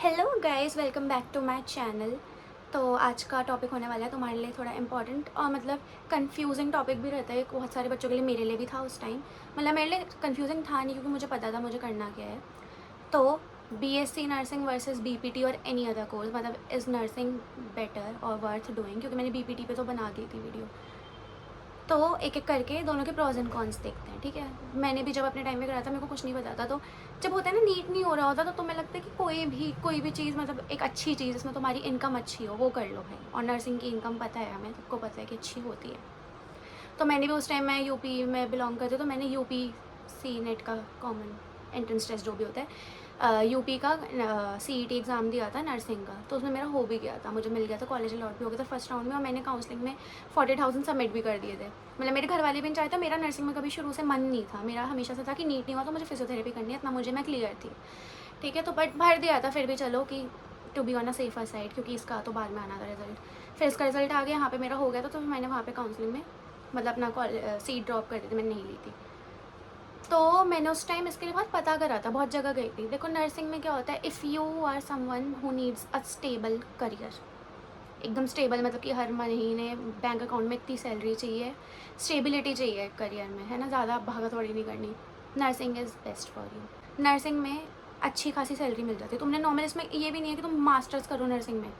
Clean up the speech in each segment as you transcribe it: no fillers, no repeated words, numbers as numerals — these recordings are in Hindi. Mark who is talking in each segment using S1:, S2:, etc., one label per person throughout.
S1: Hello guys, welcome back to my channel. तो आज का टॉपिक होने वाला है तुम्हारे लिए थोड़ा इम्पॉर्टेंट और मतलब कंफ्यूजिंग टॉपिक भी रहता है बहुत सारे बच्चों के लिए। मेरे लिए भी था उस टाइम। मतलब मेरे लिए कंफ्यूजिंग था नहीं क्योंकि मुझे पता था मुझे करना क्या है। तो बीएससी नर्सिंग वर्सेस बीपीटी और एनी अदर कोर्स, मतलब इज़ नर्सिंग बेटर और वर्थ डूइंग, क्योंकि मैंने बीपीटी पे तो बना दी थी वीडियो। तो एक एक करके दोनों के प्रॉज एंड कॉन्स देखते हैं, ठीक है। मैंने भी जब अपने टाइम में करा था मेरे को कुछ नहीं पता था। तो जब होता है ना नीट नहीं हो रहा होता तो तुम्हें लगता है कि कोई भी चीज़, मतलब एक अच्छी चीज़ जिसमें तुम्हारी इनकम अच्छी हो वो कर लो भाई। और नर्सिंग की इनकम पता है, हमें सबको पता है कि अच्छी होती है। तो मैंने भी उस टाइम, मैं यूपी में बिलोंग करती हूँ, तो मैंने यूपी सी नेट का कॉमन एंट्रेंस टेस्ट जो भी होता है यूपी का सीईटी एग्ज़ाम दिया था नर्सिंग का। तो उसमें मेरा हो भी गया था, मुझे मिल गया था, कॉलेज अलॉट भी हो गया था फर्स्ट राउंड में। और मैंने काउंसलिंग में 40,000 सबमिट भी कर दिए थे। मतलब मेरे घर वाले भी नहीं चाहते। मेरा नर्सिंग में कभी शुरू से मन नहीं था, मेरा हमेशा से था कि नीट नहीं हुआ तो मुझे फिजियोथेरेपी करनी है, इतना मुझे मैं क्लियर थी, ठीक है। तो बट भर दिया था फिर भी, चलो कि to be on a safer side, क्योंकि इसका तो बाद में आना था रिजल्ट। फिर इसका रिजल्ट आ गया, यहाँ पे मेरा हो गया था। तो मैंने वहाँ पे काउंसलिंग में मतलब अपना सीट ड्रॉप कर दी थी, मैंने नहीं ली थी। तो मैंने उस टाइम इसके लिए बहुत पता करा था, बहुत जगह गई थी। देखो नर्सिंग में क्या होता है, if you are someone who needs a stable career, एकदम स्टेबल, मतलब कि हर महीने बैंक अकाउंट में इतनी सैलरी चाहिए, स्टेबिलिटी चाहिए करियर में, है ना, ज़्यादा भागा दौड़ी नहीं करनी। Nursing is best for you. Nursing में अच्छी खासी सैलरी मिल जाती है। तुमने नॉर्मल, इसमें ये भी नहीं है कि तुम मास्टर्स करो नर्सिंग में,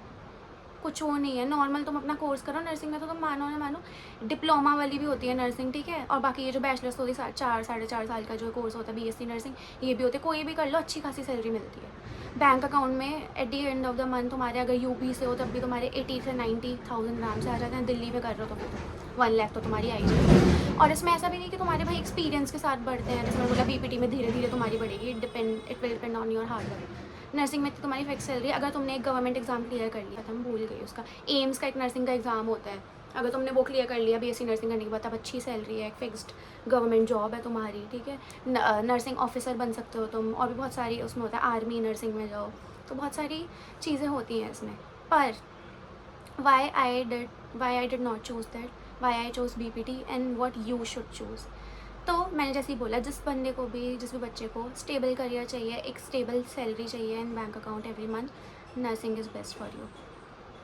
S1: कुछ वो नहीं है। नॉर्मल तुम अपना कोर्स करो नर्सिंग में, तो तुम मानो ना मानो डिप्लोमा वाली भी होती है नर्सिंग, ठीक है। और बाकी ये जो बैचलर्स होती है 4 साढ़े 4 साल का जो कोर्स होता है बीएससी नर्सिंग, ये भी होते हैं। कोई भी कर लो, अच्छी खासी सैलरी मिलती है। बैंक अकाउंट में at the end of the month तुम्हारे, अगर यूपी से हो तब भी तुम्हारे 80 से 90,000 आराम से आ जाते हैं। दिल्ली में कर रहे हो तो फिर 1 लाख तो तुम्हारी आई जाएगी। और इसमें ऐसा भी नहीं कि तुम्हारे भाई एक्सपीरियंस के साथ बढ़ते हैं, जैसे मैंने बोला बीपीटी में धीरे धीरे तुम्हारी बढ़ेगी। It will depend on your hard work. Nursing में तो तुम्हारी फिक्स सैलरी, अगर तुमने एक गवर्नमेंट एग्जाम क्लियर कर लिया था, मैं भूल गई उसका, एम्स का एक नर्सिंग का एग्ज़ाम होता है, अगर तुमने वो क्लियर कर लिया बीएससी नर्सिंग करने के बाद, तब अच्छी सैलरी है, एक फिक्स्ड गवर्नमेंट जॉब है तुम्हारी, ठीक है। नर्सिंग ऑफिसर बन सकते हो तुम। और भी बहुत सारी उसमें होता है, आर्मी नर्सिंग में जाओ, तो बहुत सारी चीज़ें होती हैं इसमें। पर why I did not choose that, why I choose BPT and what you should choose. तो मैंने जैसे ही बोला, जिस बंदे को भी, जिस भी बच्चे को स्टेबल करियर चाहिए, एक स्टेबल सैलरी चाहिए in bank account every month, nursing is best for you.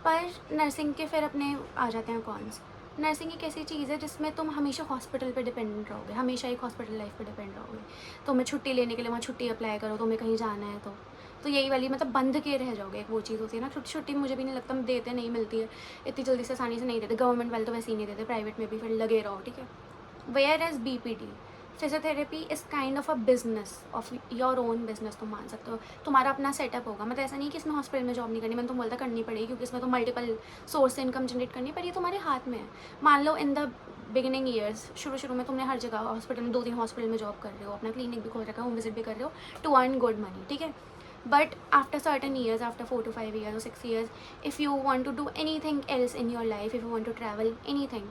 S1: पर नर्सिंग के फिर अपने आ जाते हैं कॉन्स। नर्सिंग एक ऐसी चीज़ है जिसमें तुम हमेशा हॉस्पिटल पे डिपेंडेंट रहोगे, हमेशा एक हॉस्पिटल लाइफ पे डिपेंड रहोगे। तुम्हें छुट्टी लेने के लिए वहाँ छुट्टी अप्लाई करो, तुम्हें कहीं जाना है तो यही वाली, मतलब बंध के रह जाओगे। एक वो चीज़ होती है ना, छुट्टी छुट्टी मुझे भी नहीं लगता देते, नहीं मिलती है इतनी जल्दी से, आसानी से नहीं देते। गवर्नमेंट वाले तो वैसे ही नहीं देते, प्राइवेट में भी फिर लगे रहो, ठीक है। Whereas BPT, physiotherapy is kind of a business, of your own business, तुम मान सकते हो। तुम्हारा अपना सेटअप होगा, मतलब ऐसा नहीं कि इसमें हॉस्पिटल में जॉब नहीं करनी, मैंने तो बोलता करनी पड़ेगी क्योंकि इसमें तो मल्टीपल सोर्स से इनकम जनरेट करनी, पर ये तुम्हारे हाथ में है। मान लो इन द बिगिनिंग ईयर्स, शुरू में तुमने हर जगह हॉस्पिटल में 2-3 हॉस्पिटल में जॉब कर रहे हो, अपना क्लिनिक भी खोल रखा है, होम विजिट भी कर रहे हो टू अर्न गुड मनी, ठीक है। But after certain years, after 4 to 5 years or 6 years, if you want to do anything else in your life, if you want to travel anything,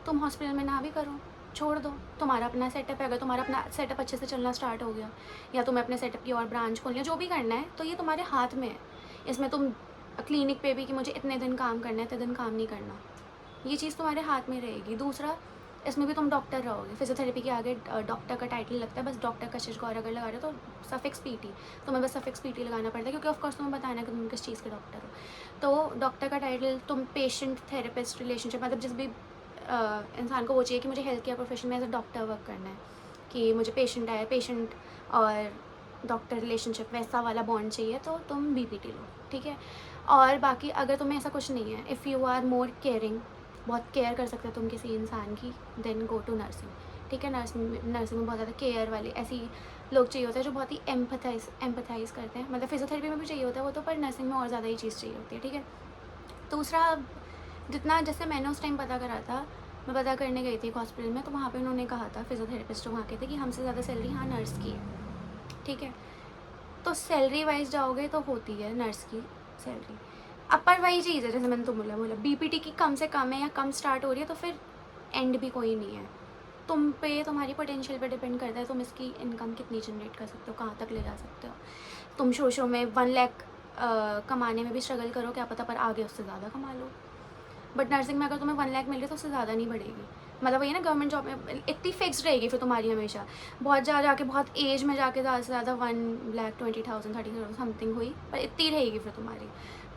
S1: तुम हॉस्पिटल में ना भी करो, छोड़ दो। तुम्हारा अपना सेटअप है, अगर तुम्हारा अपना सेटअप अच्छे से चलना स्टार्ट हो गया, या तुम्हें अपने सेटअप की और ब्रांच खोलनी है, जो भी करना है, तो ये तुम्हारे हाथ में है। इसमें तुम क्लिनिक पे भी कि मुझे इतने दिन काम करना है, इतने दिन काम नहीं करना, ये चीज़ तुम्हारे हाथ में रहेगी। दूसरा, इसमें भी तुम डॉक्टर रहोगे। फिजियोथेरेपी के आगे डॉक्टर का टाइटल लगता है, बस डॉक्टर का शिश गौर अगर लगा रहे हो तो सफिक्स पीटी, तुम्हें बस सफिक्स पीटी लगाना पड़ता है, क्योंकि ऑफकोर्स तुम्हें बताना है कि तुम किस चीज़ के डॉक्टर हो। तो डॉक्टर का टाइटल, तुम पेशेंट थेरेपिस्ट रिलेशनशिप, मतलब जिस भी इंसान को वो चाहिए कि मुझे हेल्थ केयर प्रोफेशन में एज अ डॉक्टर वर्क करना है, कि मुझे पेशेंट आए, पेशेंट और डॉक्टर रिलेशनशिप वैसा वाला बॉन्ड चाहिए, तो तुम बीपीटी लो, ठीक है। और बाकी अगर तुम्हें ऐसा कुछ नहीं है, if you are more caring, बहुत केयर कर सकते हो तुम किसी इंसान की, देन गो टू नर्सिंग, ठीक है। नर्सिंग में बहुत ज़्यादा केयर वाले ऐसी लोग चाहिए होते हैं जो बहुत ही एम्पथाइज करते हैं, मतलब फिजियोथेरेपी में भी चाहिए होता है वो तो, पर नर्सिंग में और ज़्यादा ही चीज़ चाहिए होती है, ठीक है। दूसरा, जितना जैसे मैंने उस टाइम पता करा था, मैं पता करने गई थी एक हॉस्पिटल में, तो वहाँ पे उन्होंने कहा था, फिजियोथेरेपिस्ट जो वहाँ के थे, कि हमसे ज़्यादा सैलरी यहाँ नर्स की है, ठीक है। तो सैलरी वाइज जाओगे तो होती है नर्स की सैलरी। अब पर वही चीज़ है, जैसे मैंने तो बोला बीपीटी की कम से कम है या कम स्टार्ट हो रही है, तो फिर एंड भी कोई नहीं है। तुम पे, तुम्हारी पोटेंशियल पे डिपेंड करता है, तुम इसकी इनकम कितनी जनरेट कर सकते हो, कहाँ तक ले जा सकते हो। तुम शुरू में 1 लाख कमाने में भी स्ट्रगल करो, क्या पता, पर आगे उससे ज़्यादा कमा लो। बट नर्सिंग में अगर तुम्हें 1 लाख मिल रही है तो उससे ज़्यादा नहीं बढ़ेगी। मतलब वही ना, गवर्नमेंट जॉब में इतनी फिक्स रहेगी फिर तुम्हारी हमेशा, बहुत जाके बहुत एज में जाके ज़्यादा से ज़्यादा 1,20,000 30,000 समथिंग हुई, पर इतनी रहेगी फिर तुम्हारी।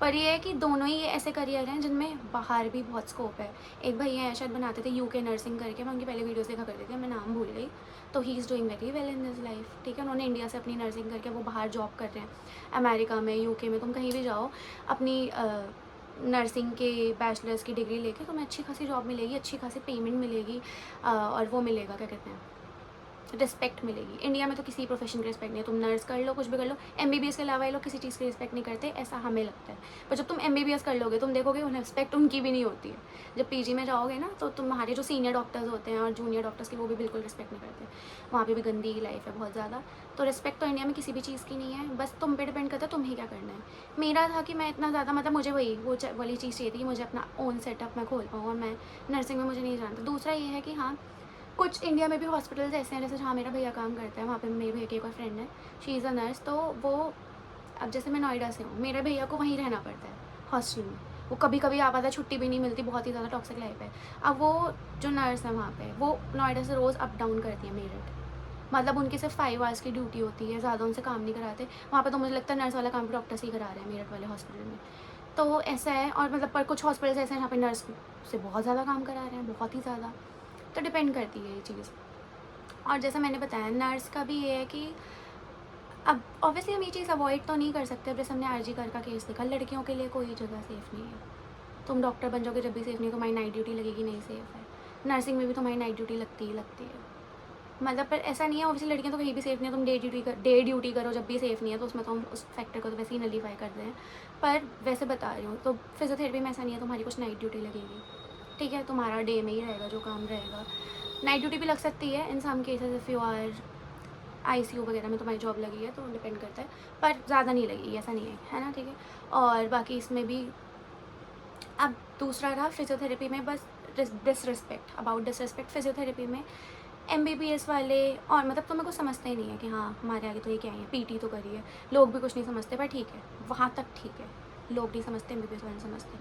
S1: पर ये है कि दोनों ही ऐसे करियर हैं जिनमें बाहर भी बहुत स्कोप है। एक भैया हैं शायद बनाते थे यूके नर्सिंग करके, मैं उनकी पहले वीडियोस देखा करती थी, मैं नाम भूल गई। तो he is doing very well in this life, ठीक है। उन्होंने इंडिया से अपनी नर्सिंग करके वो बाहर जॉब कर रहे हैं, अमेरिका में, यूके में, तुम कहीं भी जाओ अपनी नर्सिंग के बैचलर्स की डिग्री लेके तुम्हें अच्छी खासी जॉब मिलेगी, अच्छी खासी पेमेंट मिलेगी, और वो मिलेगा, क्या कहते हैं, रिस्पेक्ट मिलेगी। इंडिया में तो किसी प्रोफेशन की रिस्पेक्ट नहीं है, तुम नर्स कर लो, कुछ भी कर लो, एमबीबीएस के अलावा ये लोग किसी चीज़ की रिस्पेक्ट नहीं करते, ऐसा हमें लगता है। पर जब तुम एमबीबीएस कर लोगे तुम देखोगे उन्हें रिस्पेक्ट उनकी भी नहीं होती है। जब पीजी में जाओगे ना तो तुम्हारे जो सीनियर डॉक्टर्स होते हैं और जूनियर डॉक्टर्स की, वो भी बिल्कुल रिस्पेक्ट नहीं करते। वहाँ पर भी गंदी लाइफ है बहुत ज़्यादा। तो रिस्पेक्ट तो इंडिया में किसी भी चीज़ की नहीं है, बस तुम पे डिपेंड करता है तुम्हें क्या करना है। मेरा था कि मैं इतना ज़्यादा, मतलब मुझे वो वाली चीज़ चाहिए थी कि मुझे अपना ओन सेटअप मैं खोल पाऊँ, और मैं नर्सिंग में मुझे नहीं जानता। दूसरा ये है कि हाँ, कुछ इंडिया में भी हॉस्पिटल्स ऐसे हैं, जैसे जहाँ मेरा भैया काम करता है, वहाँ पे मेरे भैया की एक और फ्रेंड है, शी इज़ अ नर्स। तो वो, अब जैसे मैं नोएडा से हूँ, मेरे भैया को वहीं रहना पड़ता है हॉस्टल में। वो कभी कभी आ पाता है, छुट्टी भी नहीं मिलती, बहुत ही ज़्यादा टॉक्सिक लाइफ है। अब वो जो नर्स है वहाँ पे, वो नोएडा से रोज़ अप डाउन करती है मेरठ। मतलब उनकी सिर्फ 5 आवर्स की ड्यूटी होती है, ज़्यादा उनसे काम नहीं कराते वहाँ पे। तो मुझे लगता है नर्स वाला काम डॉक्टर से ही करा रहे हैं मेरठ वाले हॉस्पिटल में। तो ऐसा है। और मतलब पर कुछ हॉस्पिटल्स ऐसे हैं जहाँ पे नर्स से बहुत ज़्यादा काम करा रहे हैं, बहुत ही ज़्यादा। तो डिपेंड करती है ये चीज़। और जैसा मैंने बताया, नर्स का भी ये है कि अब ऑब्वियसली हम ये चीज़ अवॉइड तो नहीं कर सकते। अब जैसे हमने आरजी कर का केस देखा, लड़कियों के लिए कोई जगह सेफ़ नहीं है। तुम डॉक्टर बन जाओगे जब भी सेफ़ नहीं, तुम्हारी नाइट ड्यूटी लगेगी, नहीं सेफ़ है। नर्सिंग में भी तुम्हारी नाइट ड्यूटी लगती ही लगती है। मतलब पर ऐसा नहीं है, ऑब्वियसली लड़कियां तो कहीं भी सेफ़ नहीं है। तुम डे ड्यूटी करो जब भी सेफ़ नहीं है, तो उसमें तो हम उस फैक्टर को तो वैसे ही नलीफाई करते हैं। पर वैसे बता रही हूँ, तो फिजियोथेरेपी में ऐसा नहीं है तुम्हारी कुछ नाइट ड्यूटी लगेगी, ठीक है। तुम्हारा डे में ही रहेगा जो काम रहेगा। नाइट ड्यूटी भी लग सकती है in some cases, if you are ICU वगैरह में तुम्हारी जॉब लगी है तो डिपेंड करता है, पर ज़्यादा नहीं लगेगी, ऐसा नहीं है ना, ठीक है। और बाकी इसमें भी, अब दूसरा रहा फिजियोथेरेपी में, बस डिसरिस्पेक्ट, अबाउट डिसरिस्पेक्ट फिजियोथेरेपी में एमबीबीएस वाले, और मतलब तुम्हें कुछ समझते ही नहीं है कि हाँ हमारे आगे तो ये क्या है, पीटी तो करी है, लोग भी कुछ नहीं समझते, पर ठीक है, वहाँ तक ठीक है, लोग नहीं समझते, एमबीबीएस वाले समझते।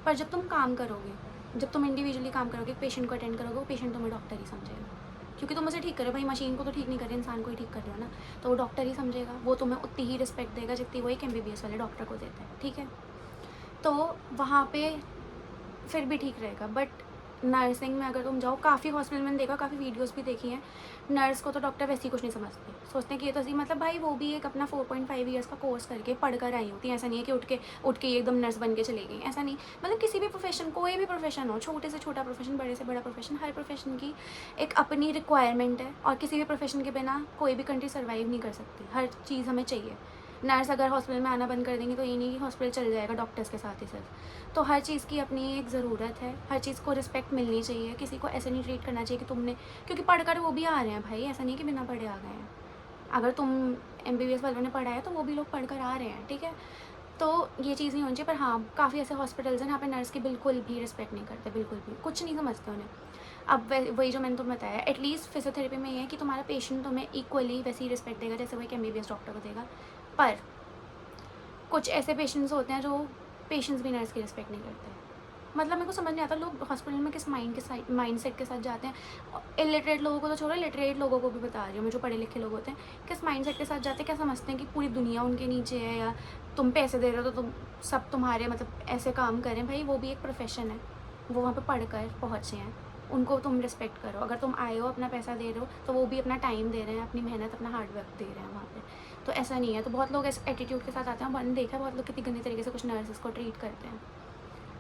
S1: पर जब तुम काम करोगे, जब तुम इंडिविजुअली काम करोगे, पेशेंट को अटेंड करोगे, वो पेशेंट तुम्हें डॉक्टर ही समझेगा, क्योंकि तुम उसे ठीक कर रहे हो भाई, मशीन को तो ठीक नहीं कर रहे, इंसान को ही ठीक कर रहे हो ना, तो वो डॉक्टर ही समझेगा, वो तुम्हें उतनी ही रिस्पेक्ट देगा जितनी वो एक एमबीबीएस वाले डॉक्टर को देता है, ठीक है। तो वहाँ पे फिर भी ठीक रहेगा। बट नर्सिंग में अगर तुम जाओ, काफ़ी हॉस्पिटल में देखा, काफ़ी वीडियोस भी देखी हैं, नर्स को तो डॉक्टर वैसे ही कुछ नहीं समझते, सोचते हैं कि ये तो सही, मतलब भाई वो भी एक अपना 4.5 ईयर्स का कोर्स करके पढ़ कर आई होती है। ऐसा नहीं है कि उठ के एकदम नर्स बन के चली गई, ऐसा नहीं। मतलब किसी भी प्रोफेशन, कोई भी प्रोफेशन हो, छोटे से छोटा प्रोफेशन, बड़े से बड़ा प्रोफेशन, हर प्रोफेशन की एक अपनी रिक्वायरमेंट है, और किसी भी प्रोफेशन के बिना कोई भी कंट्री सर्वाइव नहीं कर सकती, हर चीज़ हमें चाहिए। नर्स अगर हॉस्पिटल में आना बंद कर देंगी तो ये नहीं कि हॉस्पिटल चल जाएगा डॉक्टर्स के साथ ही सिर्फ। तो हर चीज़ की अपनी एक ज़रूरत है, हर चीज़ को रिस्पेक्ट मिलनी चाहिए, किसी को ऐसे नहीं ट्रीट करना चाहिए कि तुमने, क्योंकि पढ़कर वो भी आ रहे हैं भाई, ऐसा नहीं कि बिना पढ़े आ गए हैं। अगर तुम एमबीबीएस वालों ने पढ़ा है तो वो भी लोग पढ़कर आ रहे हैं, ठीक है। तो ये चीज़ नहीं होनी चाहिए। पर हाँ, काफ़ी ऐसे हॉस्पिटल्स हैं जहाँ पे नर्स की बिल्कुल भी रिस्पेक्ट नहीं करते, बिल्कुल भी कुछ नहीं समझते उन्हें। अब वही जो मैंने तुम्हें बताया, एटलीस्ट फिजियोथेरेपी में ये है कि तुम्हारा पेशेंट तुम्हें इक्वली वैसी रिस्पेक्ट देगा जैसे वो एक एमबीबीएस डॉक्टर को देगा। पर कुछ ऐसे पेशेंट्स होते हैं जो पेशेंट्स भी नर्स की रिस्पेक्ट नहीं करते। मतलब मेरे को समझ नहीं आता लोग हॉस्पिटल में किस माइंड सेट के साथ जाते हैं। इलिटरेट लोगों को तो छोड़ो, लिटरेट लोगों को भी बता रही हूँ मैं, जो पढ़े लिखे लोग होते हैं, किस माइंड सेट के साथ जाते हैं, क्या समझते हैं कि पूरी दुनिया उनके नीचे है, या तुम पैसे दे रहे हो तो तुम सब तुम्हारे मतलब ऐसे काम करें। भाई वो भी एक प्रोफेशन है, वो वहाँ पर पढ़ कर पहुँचे हैं, उनको तुम रिस्पेक्ट करो। अगर तुम आए हो, अपना पैसा दे रहे हो, तो वो भी अपना टाइम दे रहे हैं, अपनी मेहनत, अपना हार्डवर्क दे रहे हैं वहाँ पे। तो ऐसा नहीं है। तो बहुत लोग ऐसे एटीट्यूड के साथ आते हैं, मैंने देखा बहुत लोग कितनी गंदी तरीके से कुछ नर्सेस को ट्रीट करते हैं।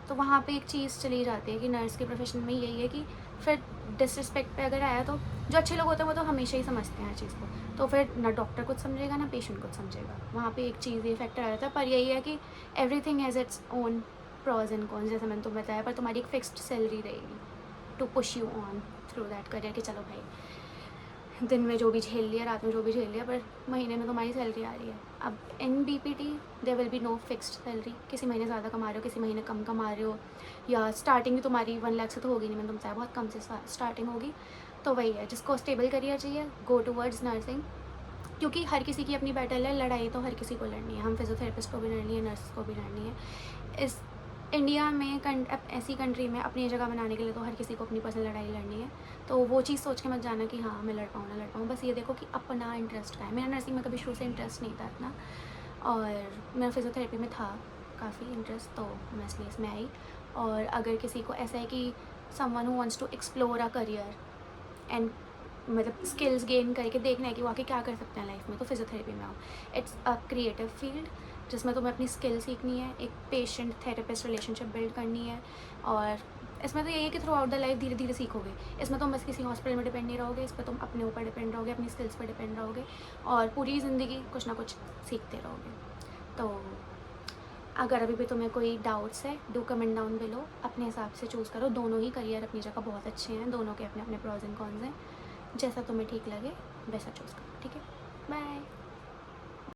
S1: तो वहाँ पे एक चीज़ चली जाती है कि नर्स के प्रोफेशन में यही है कि फिर डिसरिस्पेक्ट पे अगर आया तो जो अच्छे लोग होते हैं वो तो हमेशा ही समझते हैं हर चीज़ को, तो फिर ना डॉक्टर कुछ समझेगा ना पेशेंट कुछ समझेगा। वहाँ पे एक चीज़ ये फैक्टर आ जाता है। पर यही है कि everything has its own pros and cons, जैसे मैंने तुम्हें बताया। पर तुम्हारी एक फिक्स्ड सैलरी रहेगी to push you on through that career, कि चलो भाई दिन में जो भी झेल लिया, रात में जो भी झेल लिया, पर महीने में तुम्हारी सैलरी आ रही है। अब in BPT there will be no fixed salary, किसी महीने ज़्यादा कमा रहे हो, किसी महीने कम कमा रहे हो, या स्टार्टिंग भी तुम्हारी 1 लाख से तो होगी नहीं, मैंने तुम बताया बहुत कम से स्टार्टिंग होगी। तो वही है, जिसको स्टेबल करियर चाहिए गो टूवर्ड्स नर्सिंग, क्योंकि हर किसी की अपनी बैटल है, लड़ाई तो हर किसी को लड़नी है। हम फिजियोथेरेपिस्ट को भी लड़नी है, नर्स को भी लड़नी है। इस इंडिया में ऐसी कंट्री में अपनी जगह बनाने के लिए तो हर किसी को अपनी पर्सनल लड़ाई लड़नी है, तो वो चीज़ सोच के मत जाना कि हाँ मैं लड़ पाऊँ ना लड़ पाऊँ, बस ये देखो कि अपना इंटरेस्ट क्या है। मेरा नर्सिंग में कभी शुरू से इंटरेस्ट नहीं था इतना, और मेरा फिजियोथेरेपी में था काफ़ी इंटरेस्ट, तो मैं इसलिए इसमें आई। और अगर किसी को ऐसा है कि someone who wants to explore a career and मतलब स्किल्स गेन करके देखना है कि वो आके क्या कर सकते हैं लाइफ में, तो फिजियोथेरेपी में आओ। इट्स अ क्रिएटिव फील्ड जिसमें तुम्हें अपनी स्किल सीखनी है, एक पेशेंट थेरेपिस्ट रिलेशनशिप बिल्ड करनी है, और इसमें तो यही है कि थ्रू आउट द लाइफ धीरे धीरे सीखोगे। इसमें तुम बस किसी हॉस्पिटल में डिपेंड नहीं रहोगे, इस पर तुम अपने ऊपर डिपेंड रहोगे, अपनी स्किल्स पर डिपेंड रहोगे, और पूरी ज़िंदगी कुछ ना कुछ सीखते रहोगे। तो अगर अभी भी तुम्हें कोई डाउट्स है, डू कमेंट डाउन बिलो, अपने हिसाब से चूज़ करो। दोनों ही करियर अपनी जगह बहुत अच्छे हैं, दोनों के अपने अपने प्रॉज एंड कॉन्स हैं, जैसा तुम्हें ठीक लगे वैसा चूज़ करो, ठीक है। बाय।